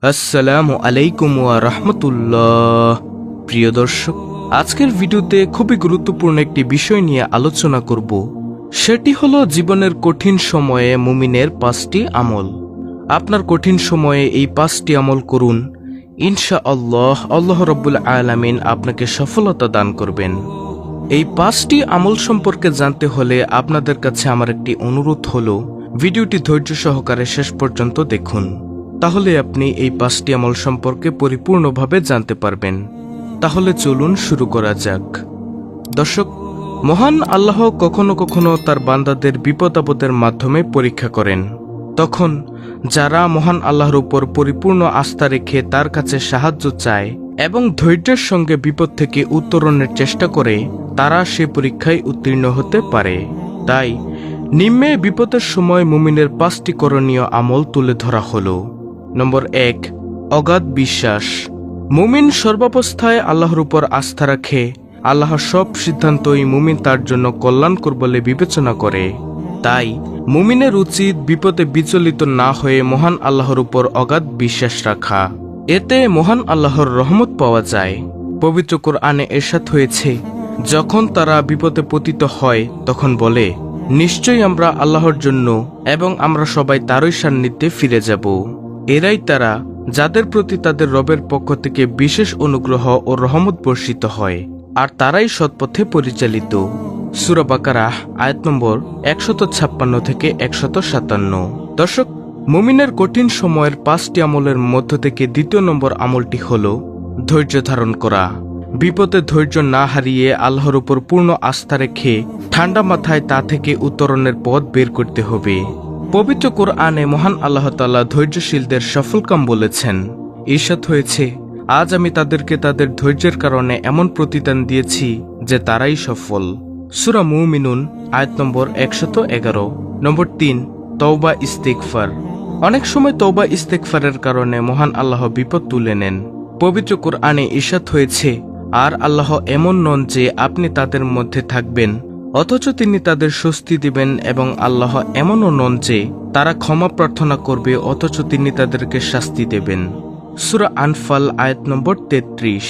আসসালামু আলাইকুম ওয়া রাহমাতুল্লাহ। প্রিয় দর্শক, আজকের ভিডিওতে খুবই গুরুত্বপূর্ণ একটি বিষয় নিয়ে আলোচনা করব। সেটি হলো জীবনের কঠিন সময়ে মুমিনের 5টি আমল। আপনার কঠিন সময়ে এই 5টি আমল করুন, ইনশাআল্লাহ আল্লাহ রাব্বুল আলামিন আপনাকে সফলতা দান করবেন। এই 5টি আমল সম্পর্কে জানতে হলে আপনাদের কাছে আমার একটি অনুরোধ হলো, ভিডিওটি ধৈর্য সহকারে শেষ পর্যন্ত দেখুন। তাহলে আপনি এই 5টি আমল সম্পর্কে পরিপূর্ণভাবে জানতে পারবেন। তাহলে চলুন শুরু করা যাক। দর্শক, মহান আল্লাহ কখনো কখনো তার বান্দাদের বিপদ আপদের মাধ্যমে পরীক্ষা করেন। তখন যারা মহান আল্লাহর উপর পরিপূর্ণ আস্থা রেখে তার কাছে সাহায্য চায় এবং ধৈর্যের সঙ্গে বিপদ থেকে উত্তরণের চেষ্টা করে, তারা সে পরীক্ষায় উত্তীর্ণ হতে পারে। তাই নিম্নে বিপদের সময় মুমিনের 5টি করণীয় আমল তুলে ধরা হলো। নম্বর 1, অগাধ বিশ্বাস। মুমিন সর্বাবস্থায় আল্লাহর উপর আস্থা রাখে। আল্লাহর সব সিদ্ধান্তই মুমিন তার জন্য কল্যাণকর বলে বিবেচনা করে। তাই মুমিনের উচিত বিপদে বিচলিত না হয়ে মহান আল্লাহর উপর অগাধ বিশ্বাস রাখা। এতে মহান আল্লাহর রহমত পাওয়া যায়। পবিত্র কোরআনে ইরশাদ হয়েছে, যখন তারা বিপদে পতিত হয় তখন বলে, নিশ্চয়ই আমরা আল্লাহর জন্য এবং আমরা সবাই তারই সান্নিধ্যে ফিরে যাব। এরাই তারা যাদের প্রতি তাদের রবের পক্ষ থেকে বিশেষ অনুগ্রহ ও রহমত বর্ষিত হয়, আর তারাই সৎপথে পরিচালিত। সূরা বাকারাহ আয়াত নম্বর 156 থেকে 157। দর্শক, মুমিনের কঠিন সময়ের 5টি আমলের মধ্য থেকে দ্বিতীয় নম্বর আমলটি হল ধৈর্য ধারণ করা। বিপদে ধৈর্য না হারিয়ে আল্লাহর উপর পূর্ণ আস্থা রেখে ঠান্ডা মাথায় তা থেকে উত্তরণের পথ বের করতে হবে। পবিত্র কোরআনে মহান আল্লাহ তাআলা ধৈর্যশীলদের সফলকাম বলেছেন। ইরশাদ হয়েছে, আজ আমি তাদেরকে তাদের ধৈর্যের কারণে এমন প্রতিদান দিয়েছি যে তারাই সফল। সূরা মুমিনুন আয়াত নম্বর 111। নম্বর 3, তওবা ইস্তিগফার। অনেক সময় তওবা ইস্তিগফারের কারণে মহান আল্লাহ বিপদ তুলে নেন। পবিত্র কোরআনে ইরশাদ হয়েছে, আর আল্লাহ এমন নন যে আপনি তাদের মধ্যে থাকবেন অথচ তিনি তাদের স্বস্তি দিবেন, এবং আল্লাহ এমনও নন যে তারা ক্ষমা প্রার্থনা করবে অথচ তিনি তাদেরকে শাস্তি দেবেন। সূরা আনফাল আয়াত নম্বর 33।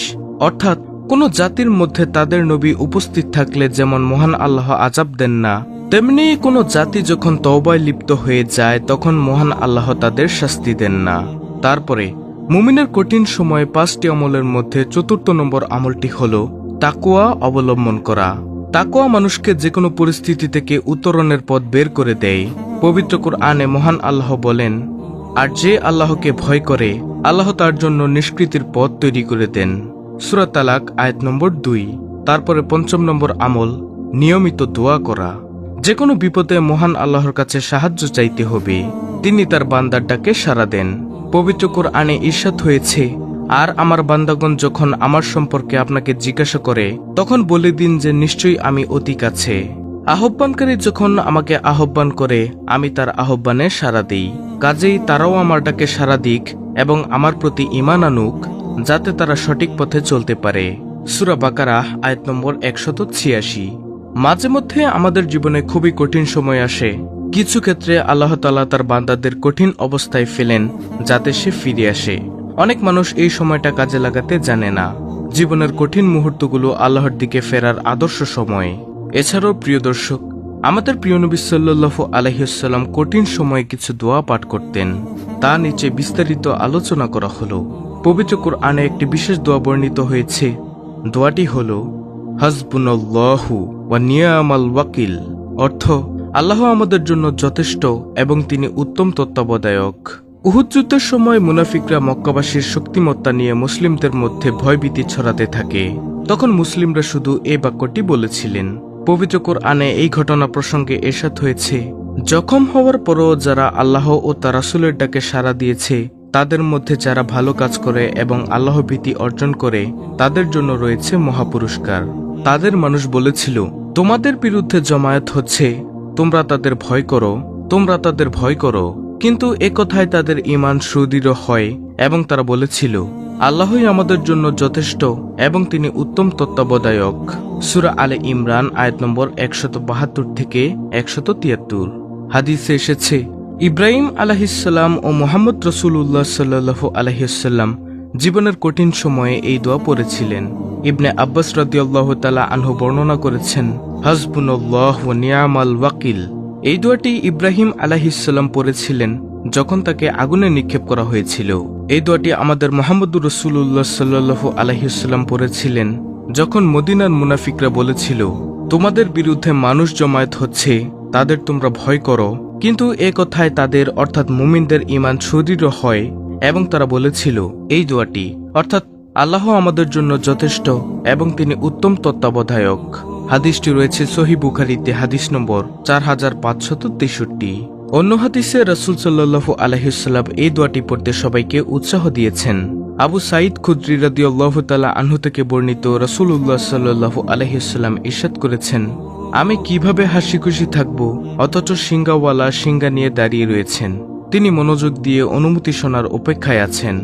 অর্থাৎ কোন জাতির মধ্যে তাদের নবী উপস্থিত থাকলে যেমন মহান আল্লাহ আযাব দেন না, তেমনি কোন জাতি যখন তওবায় লিপ্ত হয়ে যায় তখন মহান আল্লাহ তাদের শাস্তি দেন না। তারপরে মুমিনের কঠিন সময়ে 5টি আমলের মধ্যে 4র্থ নম্বর আমলটি হল তাকওয়া অবলম্বন করা। তাকওয়া মানুষকে যে কোনো পরিস্থিতি থেকে উত্তরণের পথ বের করে দেয়। পবিত্র কোরআনে মহান আল্লাহ বলেন, আর যে আল্লাহকে ভয় করে আল্লাহ তার জন্য নিষ্কৃতির পথ তৈরি করে দেন। সূরা তালাক আয়াত নম্বর 2। তারপরে 5ম নম্বর আমল, নিয়মিত দোয়া করা। যে কোনো বিপদে মহান আল্লাহর কাছে সাহায্য চাইতে হবে। তিনি তার বান্দার ডাকে সাড়া দেন। পবিত্র কোরআনে ইরশাদ হয়েছে, আর আমার বান্দাগণ যখন আমার সম্পর্কে আপনাকে জিজ্ঞাসা করে তখন বলে দিন যে নিশ্চয়ই আমি অতি কাছে। আহ্বানকারী যখন আমাকে আহ্বান করে আমি তার আহ্বানে সাড়া দিই। কাজেই তারাও আমার ডাকে সাড়া দিক এবং আমার প্রতি ঈমান আনুক, যাতে তারা সঠিক পথে চলতে পারে। সূরা বাকারাহ আয়াত নম্বর 186। মাঝে মধ্যে আমাদের জীবনে খুবই কঠিন সময় আসে। কিছু ক্ষেত্রে আল্লাহ তাআলা তার বান্দাদের কঠিন অবস্থায় ফেলেন যাতে সে ফিরে আসে। অনেক মানুষ এই সময়টা কাজে লাগাতে জানে না। জীবনের কঠিন মুহূর্তগুলো আল্লাহর দিকে ফেরার আদর্শ সময়। এছাড়াও প্রিয় দর্শক, আমাদের প্রিয় নবী সাল্লাল্লাহু আলাইহি ওয়াসাল্লাম কঠিন সময়ে কিছু দোয়া পাঠ করতেন। তা নিচে বিস্তারিত আলোচনা করা হলো। পবিত্র কোরআনে একটি বিশেষ দোয়া বর্ণিত হয়েছে। দোয়াটি হলো হাসবুনাল্লাহু ওয়া নি'মাল ওয়াকিল। অর্থ, আল্লাহ আমাদের জন্য যথেষ্ট এবং তিনি উত্তম তত্ত্বাবধায়ক। উহুদ যুদ্ধের সময় মুনাফিকরা মক্কাবাসীর শক্তিমত্তা নিয়ে মুসলিমদের মধ্যে ভয়ভীতি ছড়াতে থাকে। তখন মুসলিমরা শুধু এই বাক্যটি বলেছিলেন। পবিত্র কোরআনে এই ঘটনা প্রসঙ্গে ইরশাদ হয়েছে, জখম হওয়ার পরও যারা আল্লাহ ও তার রাসূলের ডাকে সাড়া দিয়েছে, তাদের মধ্যে যারা ভালো কাজ করে এবং আল্লাহ ভীতি অর্জন করে, তাদের জন্য রয়েছে মহাপুরস্কার। তাদের মানুষ বলেছিল, তোমাদের বিরুদ্ধে জমায়েত হচ্ছে, তোমরা তাদের ভয় করো, তোমরা তাদের ভয় করো। কিন্তু একথায় তাদের ঈমান সুদৃঢ় হয় এবং তারা বলেছিল, আল্লাহই আমাদের জন্য যথেষ্ট এবং তিনি উত্তম তত্ত্বাবধায়ক। সূরা আলে ইমরান আয়াত নম্বর 172 থেকে 173। হাদিসে এসেছে, ইব্রাহিম আলাইহিসসালাম ও মুহাম্মদ রাসূলুল্লাহ সাল্লাল্লাহু আলাইহি ওয়াসাল্লাম জীবনের কঠিন সময়ে এই দোয়া পড়েছিলেন। ইবনে আব্বাস রাদিয়াল্লাহু তাআলা আনহু বর্ণনা করেছেন, হাসবুনাল্লাহু ওয়া নি'মাল ওয়াকিল। এই দোয়াটি ইব্রাহিম আলাইহিসসালাম পড়েছিলেন যখন তাকে আগুনে নিক্ষেপ করা হয়েছিল। এই দোয়াটি আমাদের মুহাম্মদুর রাসূলুল্লাহ সাল্লাল্লাহু আলাইহি ওয়াসাল্লাম পড়েছিলেন যখন মদিনার মুনাফিকরা বলেছিল, তোমাদের বিরুদ্ধে মানুষ জমায়েত হচ্ছে, তাদের তোমরা ভয় করো। কিন্তু এ কথায় তাদের অর্থাৎ মুমিনদের ঈমান সুদৃঢ় হয় এবং তারা বলেছিল এই দোয়াটি অর্থাৎ আল্লাহ আমাদের জন্য যথেষ্ট এবং তিনি উত্তম তত্ত্বাবধায়ক। হাদিসটি রয়েছে সহিহ বুখারীতে হাদিস নম্বর 4563। অন্য হাদিসে রাসূল সাল্লাল্লাহু আলাইহি ওয়াসাল্লাম এই দোয়াটি পড়তে সবাইকে উৎসাহ দিয়েছেন। আবু সাঈদ খুদরি রাদিয়াল্লাহু তাআলা আনহু থেকে বর্ণিত, রাসূলুল্লাহ সাল্লাল্লাহু আলাইহি ওয়াসাল্লাম ইরশাদ করেছেন, আমি কিভাবে হাসি খুশি থাকব অথচ সিংহাওয়ালা সিংহা নিয়ে দাঁড়িয়ে রয়েছেন। তিনি মনোযোগ দিয়ে অনুমতি শোনার অপেক্ষায় আছেন।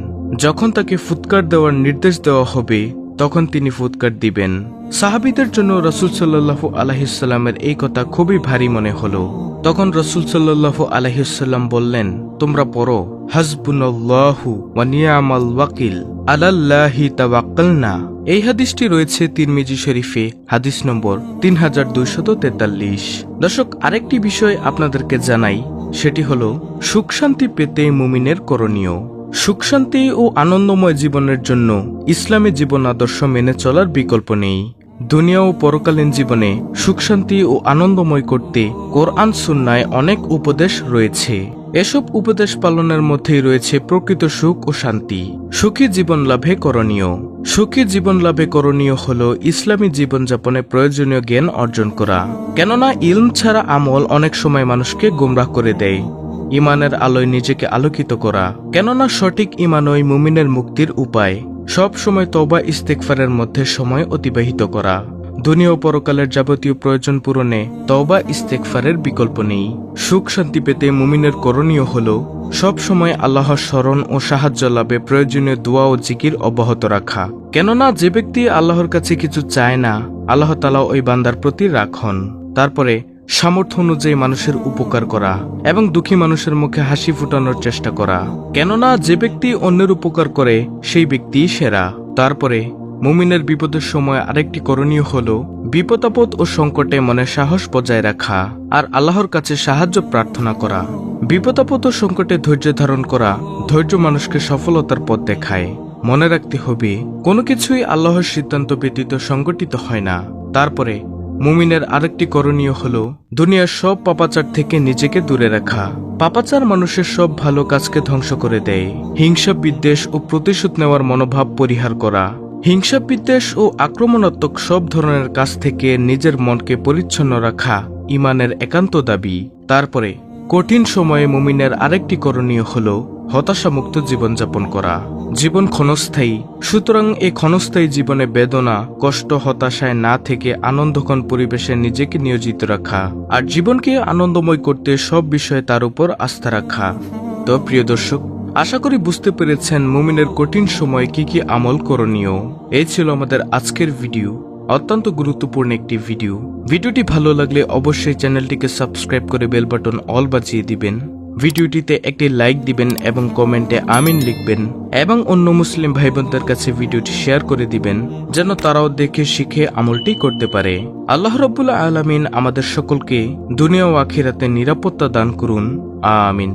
যখন তাকে ফুৎকার দেওয়ার নির্দেশ দেওয়া হবে তখন তিনি ফুৎকার দিবেন। সাহাবীদের জন্য রাসূল সাল্লাল্লাহু আলাইহি ওয়াসাল্লামের এই কথা খুবই ভারী মনে হলো। তখন রাসূল সাল্লাল্লাহু আলাইহি ওয়াসাল্লাম বললেন, তোমরা পড়ো হাসবুনাল্লাহু ওয়া নি'মাল ওয়াকিল আলাল্লাহি তাওয়াক্কালনা। এই হাদিসটি রয়েছে তিরমিজি শরীফে হাদিস নম্বর 3243। দর্শক, আরেকটি বিষয় আপনাদেরকে জানাই, সেটি হলো সুখ শান্তি পেতে মুমিনের করণীয়। সুখ শান্তি ও আনন্দময় জীবনের জন্য ইসলামী জীবন আদর্শ মেনে চলার বিকল্প নেই। দুনিয়া ও পরকালীন জীবনে সুখ শান্তি ও আনন্দময় করতে কোরআন সুন্নায় অনেক উপদেশ রয়েছে। এসব উপদেশ পালনের মধ্যেই রয়েছে প্রকৃত সুখ ও শান্তি। সুখী জীবন লাভে করণীয়। সুখী জীবন লাভে করণীয় হলো ইসলামী জীবনযাপনে প্রয়োজনীয় জ্ঞান অর্জন করা। কেননা ইলম ছাড়া আমল অনেক সময় মানুষকে গোমরাহ করে দেয়। ইমানের আলোয় নিজেকে আলোকিত করা, কেননা সঠিক ইমানই মুমিনের মুক্তির উপায়। সব সময় তওবা ইস্তেগফারের মধ্যে সময় অতিবাহিত করা। দুনিয়া ও পরকালের যাবতীয় প্রয়োজন পূরণে তওবা ইস্তেগফারের বিকল্প নেই। সুখ শান্তি পেতে মুমিনের করণীয় হল সব সময় আল্লাহর স্মরণ ও সাহায্য লাভে প্রয়োজনীয় দোয়া ও জিকির অব্যাহত রাখা। কেননা যে ব্যক্তি আল্লাহর কাছে কিছু চায় না, আল্লাহ তাআলা ওই বান্দার প্রতি রাখেন। তারপরে সামর্থ্য অনুযায়ী মানুষের উপকার করা এবং দুঃখী মানুষের মুখে হাসি ফুটানোর চেষ্টা করা। কেননা যে ব্যক্তি অন্যের উপকার করে সেই ব্যক্তি সেরা। তারপরে মুমিনের বিপদের সময় আরেকটি করণীয় হল বিপদাপদ ও সংকটে মনে সাহস বজায় রাখা আর আল্লাহর কাছে সাহায্য প্রার্থনা করা। বিপদাপদ ও সংকটে ধৈর্য ধারণ করা, ধৈর্য মানুষকে সফলতার পথ দেখায়। মনে রাখতে হবে কোনো কিছুই আল্লাহর সিদ্ধান্ত ব্যতীত সংগঠিত হয় না। তারপরে মুমিনের আরেকটি করণীয় হল দুনিয়ার সব পাপাচার থেকে নিজেকে দূরে রাখা। পাপাচার মানুষের সব ভালো কাজকে ধ্বংস করে দেয়। হিংসা বিদ্বেষ ও প্রতিশোধ নেওয়ার মনোভাব পরিহার করা। হিংসা বিদ্বেষ ও আক্রমণাত্মক সব ধরনের কাজ থেকে নিজের মনকে পরিচ্ছন্ন রাখা ইমানের একান্ত দাবি। তারপরে কঠিন সময়ে মুমিনের আরেকটি করণীয় হল হতাশামুক্ত জীবনযাপন করা। জীবন ক্ষণস্থায়ী, সুতরাং এই ক্ষণস্থায়ী জীবনে বেদনা, কষ্ট, হতাশায় না থেকে আনন্দঘন পরিবেশে নিজেকে নিয়োজিত রাখা আর জীবনকে আনন্দময় করতে সব বিষয়ে তার উপর আস্থা রাখা। তো প্রিয় দর্শক, আশা করি বুঝতে পেরেছেন মুমিনের কঠিন সময়ে কি কি আমল করণীয়। এই ছিল আমাদের আজকের ভিডিও, অত্যন্ত গুরুত্বপূর্ণ একটি ভিডিও। ভিডিওটি ভালো লাগলে অবশ্যই চ্যানেলটিকে সাবস্ক্রাইব করে বেল বাটন অল বাজিয়ে দিবেন। ভিডিওটিতে একটি লাইক দিবেন এবং কমেন্টে আমিন লিখবেন এবং অন্য মুসলিম ভাই বোনদের কাছে ভিডিওটি শেয়ার করে দিবেন যেন তারাও দেখে শিখে আমলটি করতে পারে। আল্লাহ রাব্বুল আলামিন আমাদের সকলকে দুনিয়া ও আখিরাতে নিরাপত্তা দান করুন। আমিন।